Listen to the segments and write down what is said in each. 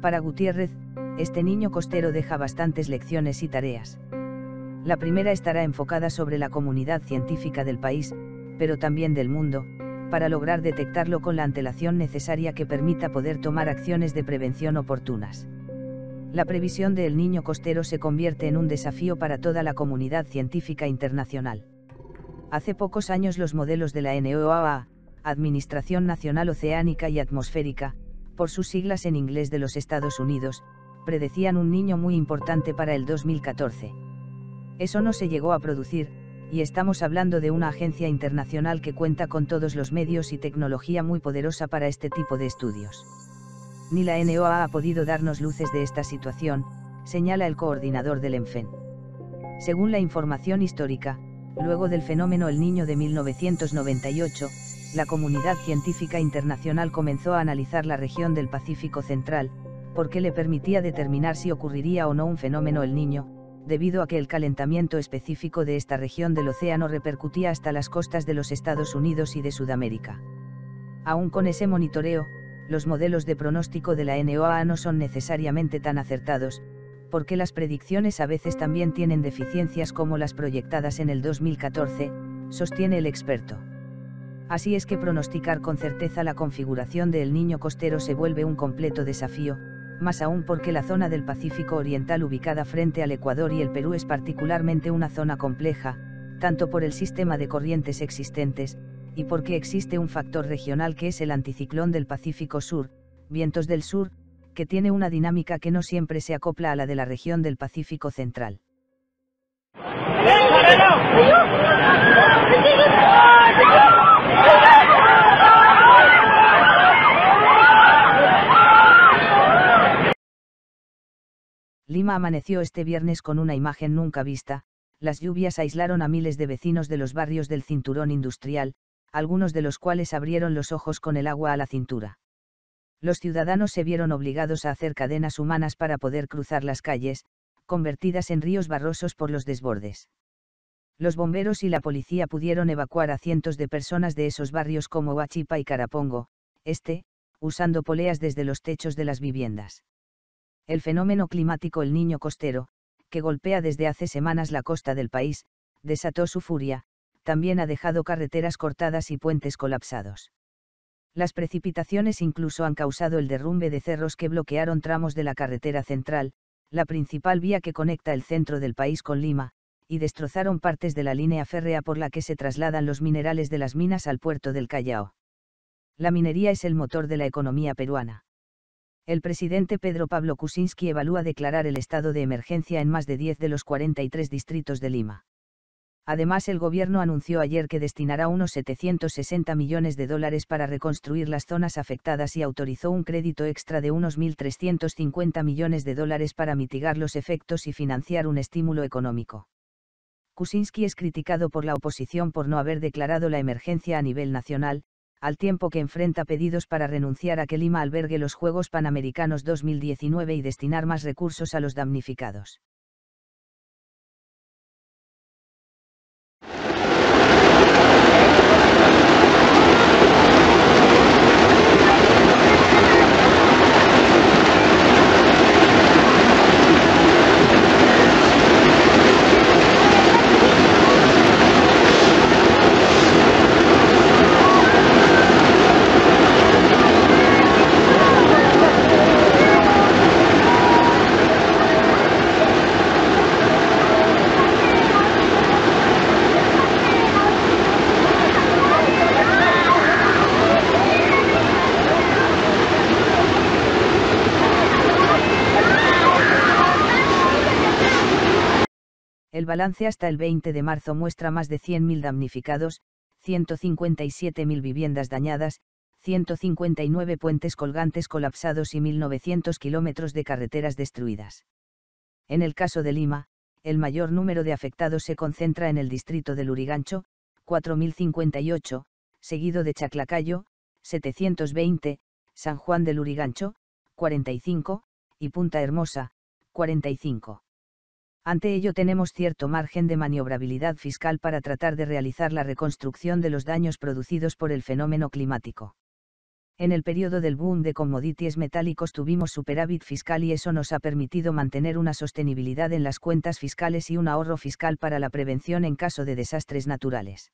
Para Gutiérrez, este niño costero deja bastantes lecciones y tareas. La primera estará enfocada sobre la comunidad científica del país, pero también del mundo, para lograr detectarlo con la antelación necesaria que permita poder tomar acciones de prevención oportunas. La previsión del niño costero se convierte en un desafío para toda la comunidad científica internacional. Hace pocos años los modelos de la NOAA, Administración Nacional Oceánica y Atmosférica, por sus siglas en inglés de los Estados Unidos, predecían un niño muy importante para el 2014. Eso no se llegó a producir, y estamos hablando de una agencia internacional que cuenta con todos los medios y tecnología muy poderosa para este tipo de estudios. Ni la NOAA ha podido darnos luces de esta situación, señala el coordinador del ENFEN. Según la información histórica, luego del fenómeno El Niño de 1998, la comunidad científica internacional comenzó a analizar la región del Pacífico Central, porque le permitía determinar si ocurriría o no un fenómeno El Niño, debido a que el calentamiento específico de esta región del océano repercutía hasta las costas de los Estados Unidos y de Sudamérica. Aún con ese monitoreo, los modelos de pronóstico de la NOAA no son necesariamente tan acertados, porque las predicciones a veces también tienen deficiencias como las proyectadas en el 2014, sostiene el experto. Así es que pronosticar con certeza la configuración del niño costero se vuelve un completo desafío, más aún porque la zona del Pacífico Oriental ubicada frente al Ecuador y el Perú es particularmente una zona compleja, tanto por el sistema de corrientes existentes, y porque existe un factor regional que es el anticiclón del Pacífico Sur, vientos del sur, que tiene una dinámica que no siempre se acopla a la de la región del Pacífico Central. Lima amaneció este viernes con una imagen nunca vista. Las lluvias aislaron a miles de vecinos de los barrios del cinturón industrial, algunos de los cuales abrieron los ojos con el agua a la cintura. Los ciudadanos se vieron obligados a hacer cadenas humanas para poder cruzar las calles, convertidas en ríos barrosos por los desbordes. Los bomberos y la policía pudieron evacuar a cientos de personas de esos barrios como Huachipa y Carapongo, usando poleas desde los techos de las viviendas. El fenómeno climático El Niño costero, que golpea desde hace semanas la costa del país, desató su furia, también ha dejado carreteras cortadas y puentes colapsados. Las precipitaciones incluso han causado el derrumbe de cerros que bloquearon tramos de la carretera central, la principal vía que conecta el centro del país con Lima, y destrozaron partes de la línea férrea por la que se trasladan los minerales de las minas al puerto del Callao. La minería es el motor de la economía peruana. El presidente Pedro Pablo Kuczynski evalúa declarar el estado de emergencia en más de 10 de los 43 distritos de Lima. Además, el gobierno anunció ayer que destinará unos 760 millones de dólares para reconstruir las zonas afectadas y autorizó un crédito extra de unos 1.350 millones de dólares para mitigar los efectos y financiar un estímulo económico. Kuczynski es criticado por la oposición por no haber declarado la emergencia a nivel nacional, al tiempo que enfrenta pedidos para renunciar a que Lima albergue los Juegos Panamericanos 2019 y destinar más recursos a los damnificados. El balance hasta el 20 de marzo muestra más de 100.000 damnificados, 157.000 viviendas dañadas, 159 puentes colgantes colapsados y 1.900 kilómetros de carreteras destruidas. En el caso de Lima, el mayor número de afectados se concentra en el distrito de Lurigancho, 4.058, seguido de Chaclacayo, 720, San Juan de Lurigancho, 45, y Punta Hermosa, 45. Ante ello tenemos cierto margen de maniobrabilidad fiscal para tratar de realizar la reconstrucción de los daños producidos por el fenómeno climático. En el periodo del boom de commodities metálicos tuvimos superávit fiscal y eso nos ha permitido mantener una sostenibilidad en las cuentas fiscales y un ahorro fiscal para la prevención en caso de desastres naturales.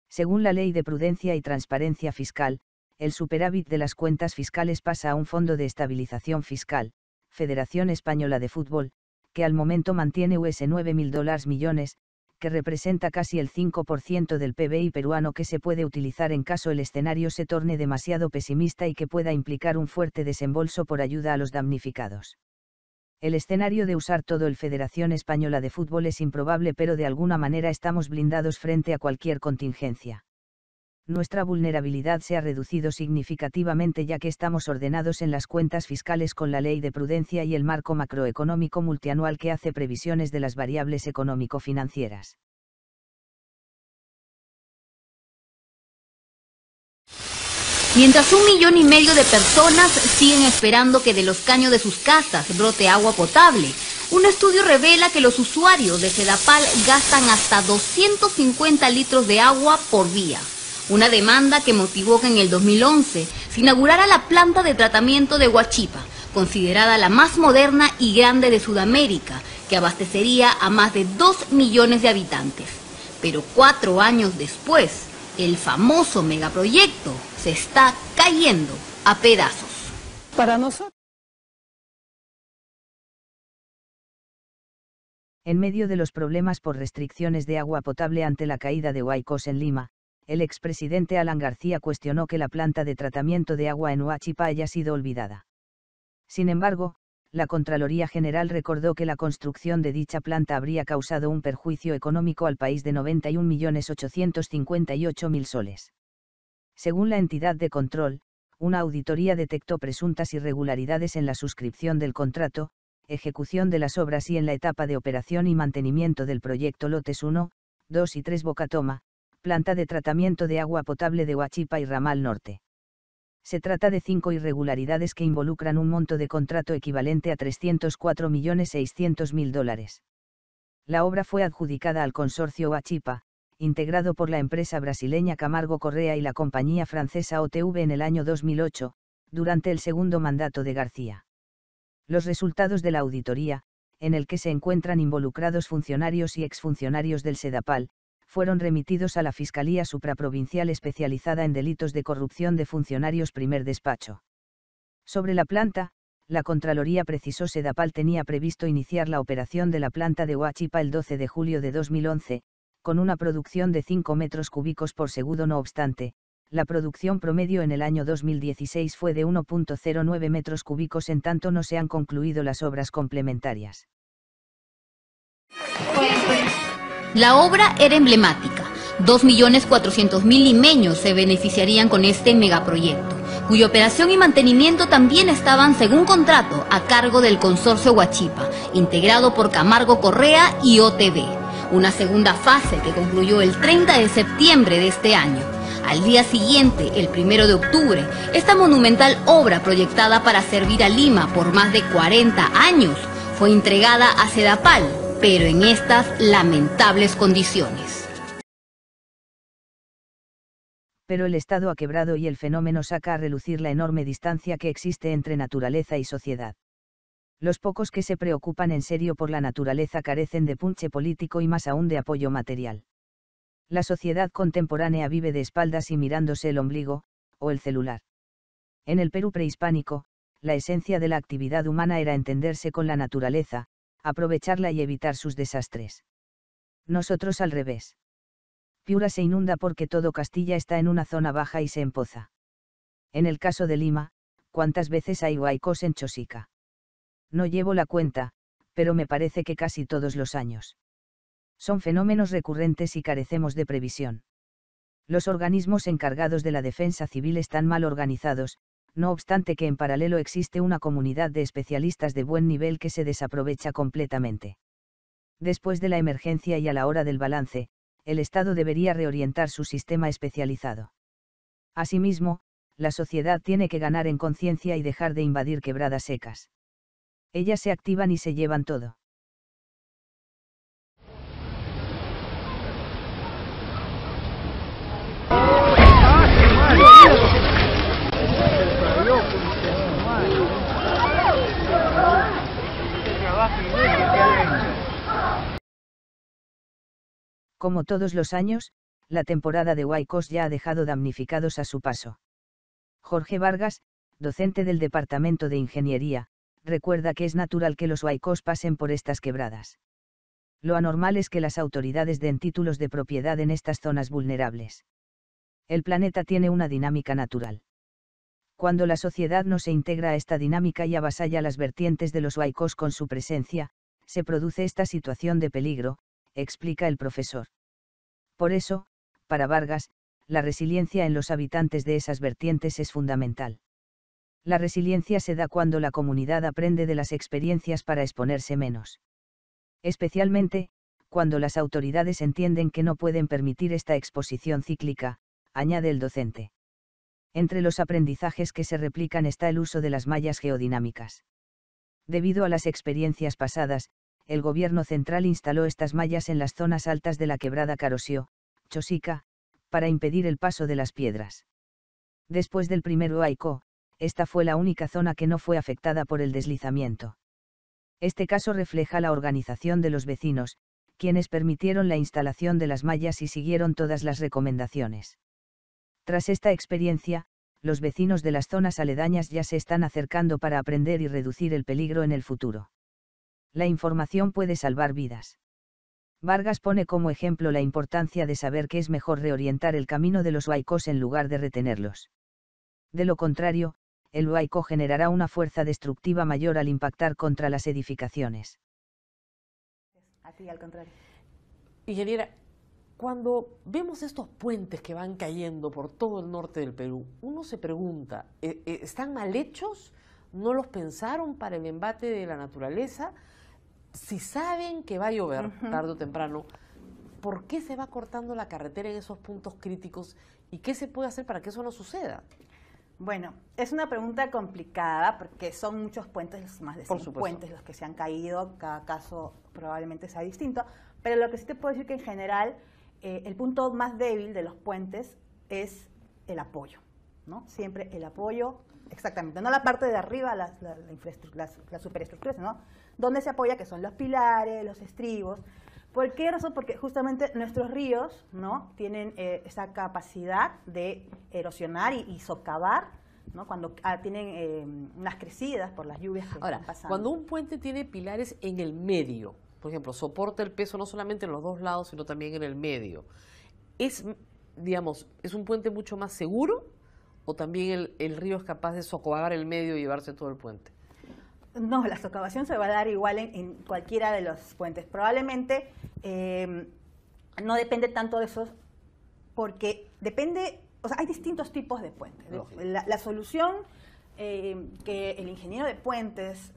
Según la Ley de Prudencia y Transparencia Fiscal, el superávit de las cuentas fiscales pasa a un Fondo de Estabilización Fiscal, Federación Española de Fútbol, que al momento mantiene $9.000 millones, que representa casi el 5% del PBI peruano, que se puede utilizar en caso el escenario se torne demasiado pesimista y que pueda implicar un fuerte desembolso por ayuda a los damnificados. El escenario de usar todo el Federación Española de Fútbol es improbable, pero de alguna manera estamos blindados frente a cualquier contingencia. Nuestra vulnerabilidad se ha reducido significativamente ya que estamos ordenados en las cuentas fiscales con la Ley de Prudencia y el marco macroeconómico multianual que hace previsiones de las variables económico-financieras. Mientras 1,5 millones de personas siguen esperando que de los caños de sus casas brote agua potable, un estudio revela que los usuarios de Sedapal gastan hasta 250 litros de agua por día. Una demanda que motivó que en el 2011 se inaugurara la planta de tratamiento de Huachipa, considerada la más moderna y grande de Sudamérica, que abastecería a más de 2 millones de habitantes. Pero 4 años después, el famoso megaproyecto se está cayendo a pedazos. Para nosotros. En medio de los problemas por restricciones de agua potable ante la caída de Huaycos en Lima, el expresidente Alan García cuestionó que la planta de tratamiento de agua en Huachipa haya sido olvidada. Sin embargo, la Contraloría General recordó que la construcción de dicha planta habría causado un perjuicio económico al país de 91.858.000 soles. Según la entidad de control, una auditoría detectó presuntas irregularidades en la suscripción del contrato, ejecución de las obras y en la etapa de operación y mantenimiento del proyecto Lotes 1, 2 y 3 Bocatoma, planta de tratamiento de agua potable de Huachipa y Ramal Norte. Se trata de 5 irregularidades que involucran un monto de contrato equivalente a $304.600.000. La obra fue adjudicada al consorcio Huachipa, integrado por la empresa brasileña Camargo Correa y la compañía francesa OTV en el año 2008, durante el segundo mandato de García. Los resultados de la auditoría, en el que se encuentran involucrados funcionarios y exfuncionarios del Sedapal, fueron remitidos a la Fiscalía Supraprovincial especializada en delitos de corrupción de funcionarios primer despacho. Sobre la planta, la Contraloría precisó Sedapal tenía previsto iniciar la operación de la planta de Huachipa el 12 de julio de 2011, con una producción de 5 metros cúbicos por segundo. No obstante, la producción promedio en el año 2016 fue de 1.09 metros cúbicos, en tanto no se han concluido las obras complementarias. La obra era emblemática. 2.400.000 limeños se beneficiarían con este megaproyecto, cuya operación y mantenimiento también estaban, según contrato, a cargo del consorcio Huachipa, integrado por Camargo Correa y OTV. Una segunda fase que concluyó el 30 de septiembre de este año. Al día siguiente, el 1 de octubre, esta monumental obra proyectada para servir a Lima por más de 40 años fue entregada a Sedapal, pero en estas lamentables condiciones. Pero el Estado ha quebrado y el fenómeno saca a relucir la enorme distancia que existe entre naturaleza y sociedad. Los pocos que se preocupan en serio por la naturaleza carecen de punche político y más aún de apoyo material. La sociedad contemporánea vive de espaldas y mirándose el ombligo, o el celular. En el Perú prehispánico, la esencia de la actividad humana era entenderse con la naturaleza, aprovecharla y evitar sus desastres. Nosotros al revés. Piura se inunda porque todo Castilla está en una zona baja y se empoza. En el caso de Lima, ¿cuántas veces hay huaicos en Chosica? No llevo la cuenta, pero me parece que casi todos los años. Son fenómenos recurrentes y carecemos de previsión. Los organismos encargados de la defensa civil están mal organizados, no obstante que en paralelo existe una comunidad de especialistas de buen nivel que se desaprovecha completamente. Después de la emergencia y a la hora del balance, el Estado debería reorientar su sistema especializado. Asimismo, la sociedad tiene que ganar en conciencia y dejar de invadir quebradas secas. Ellas se activan y se llevan todo. Como todos los años, la temporada de huaicos ya ha dejado damnificados a su paso. Jorge Vargas, docente del Departamento de Ingeniería, recuerda que es natural que los huaicos pasen por estas quebradas. Lo anormal es que las autoridades den títulos de propiedad en estas zonas vulnerables. El planeta tiene una dinámica natural. Cuando la sociedad no se integra a esta dinámica y avasalla las vertientes de los huaicos con su presencia, se produce esta situación de peligro, explica el profesor. Por eso, para Vargas, la resiliencia en los habitantes de esas vertientes es fundamental. La resiliencia se da cuando la comunidad aprende de las experiencias para exponerse menos. Especialmente, cuando las autoridades entienden que no pueden permitir esta exposición cíclica, añade el docente. Entre los aprendizajes que se replican está el uso de las mallas geodinámicas. Debido a las experiencias pasadas, el gobierno central instaló estas mallas en las zonas altas de la quebrada Carosio, Chosica, para impedir el paso de las piedras. Después del primer huaico, esta fue la única zona que no fue afectada por el deslizamiento. Este caso refleja la organización de los vecinos, quienes permitieron la instalación de las mallas y siguieron todas las recomendaciones. Tras esta experiencia, los vecinos de las zonas aledañas ya se están acercando para aprender y reducir el peligro en el futuro. La información puede salvar vidas. Vargas pone como ejemplo la importancia de saber que es mejor reorientar el camino de los huaicos en lugar de retenerlos. De lo contrario, el huaico generará una fuerza destructiva mayor al impactar contra las edificaciones. A ti, al contrario. Ingeniera, cuando vemos estos puentes que van cayendo por todo el norte del Perú, uno se pregunta, ¿están mal hechos? ¿No los pensaron para el embate de la naturaleza? Si saben que va a llover tarde o temprano, ¿por qué se va cortando la carretera en esos puntos críticos? ¿Y qué se puede hacer para que eso no suceda? Bueno, es una pregunta complicada porque son muchos puentes, más de 100 puentes los que se han caído, cada caso probablemente sea distinto, pero lo que sí te puedo decir que en general el punto más débil de los puentes es el apoyo, ¿no? Siempre el apoyo, exactamente, no la parte de arriba, las superestructuras, ¿no? Donde se apoya, que son los pilares, los estribos. ¿Por qué razón? Porque justamente nuestros ríos, ¿no?, tienen esa capacidad de erosionar y socavar, ¿no?, cuando tienen unas crecidas por las lluvias que están pasando. Cuando un puente tiene pilares en el medio, por ejemplo, soporta el peso no solamente en los dos lados, sino también en el medio, digamos, ¿es un puente mucho más seguro o también el río es capaz de socavar el medio y llevarse todo el puente? No, la socavación se va a dar igual en cualquiera de los puentes. Probablemente no depende tanto de esos, porque depende, o sea, hay distintos tipos de puentes. La solución que el ingeniero de puentes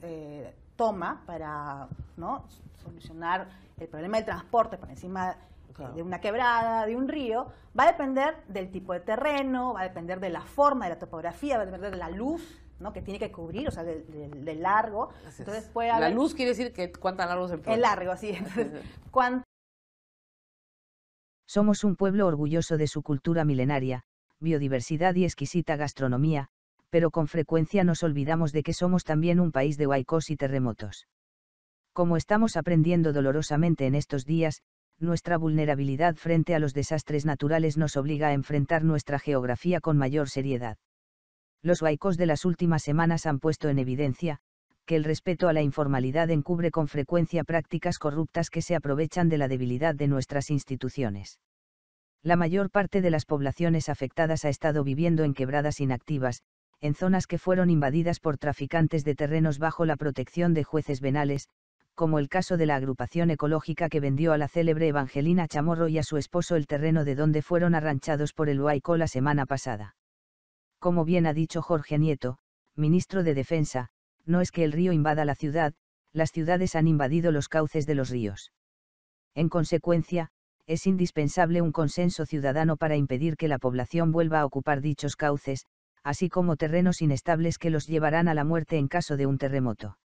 toma para, ¿no?, solucionar el problema del transporte por encima de una quebrada, de un río, va a depender del tipo de terreno, va a depender de la forma, de la topografía, va a depender de la luz, ¿no?, que tiene que cubrir, o sea, del largo. Entonces puede haber... La luz quiere decir que cuánta largo es el puente. El largo, sí. Entonces, Somos un pueblo orgulloso de su cultura milenaria, biodiversidad y exquisita gastronomía, pero con frecuencia nos olvidamos de que somos también un país de huaicos y terremotos. Como estamos aprendiendo dolorosamente en estos días, nuestra vulnerabilidad frente a los desastres naturales nos obliga a enfrentar nuestra geografía con mayor seriedad. Los huaicos de las últimas semanas han puesto en evidencia que el respeto a la informalidad encubre con frecuencia prácticas corruptas que se aprovechan de la debilidad de nuestras instituciones. La mayor parte de las poblaciones afectadas ha estado viviendo en quebradas inactivas, en zonas que fueron invadidas por traficantes de terrenos bajo la protección de jueces venales, como el caso de la agrupación ecológica que vendió a la célebre Evangelina Chamorro y a su esposo el terreno de donde fueron arranchados por el huaico la semana pasada. Como bien ha dicho Jorge Nieto, ministro de Defensa, no es que el río invada la ciudad, las ciudades han invadido los cauces de los ríos. En consecuencia, es indispensable un consenso ciudadano para impedir que la población vuelva a ocupar dichos cauces, así como terrenos inestables que los llevarán a la muerte en caso de un terremoto.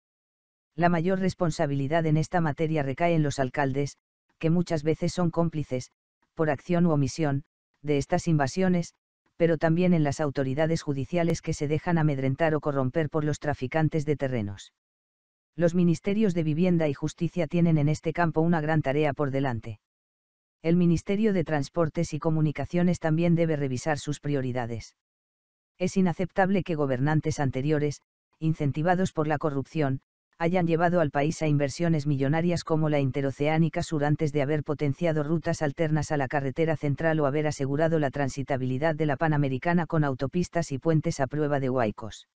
La mayor responsabilidad en esta materia recae en los alcaldes, que muchas veces son cómplices, por acción u omisión, de estas invasiones, pero también en las autoridades judiciales que se dejan amedrentar o corromper por los traficantes de terrenos. Los ministerios de Vivienda y Justicia tienen en este campo una gran tarea por delante. El Ministerio de Transportes y Comunicaciones también debe revisar sus prioridades. Es inaceptable que gobernantes anteriores, incentivados por la corrupción, hayan llevado al país a inversiones millonarias como la Interoceánica Sur antes de haber potenciado rutas alternas a la carretera central o haber asegurado la transitabilidad de la Panamericana con autopistas y puentes a prueba de huaicos.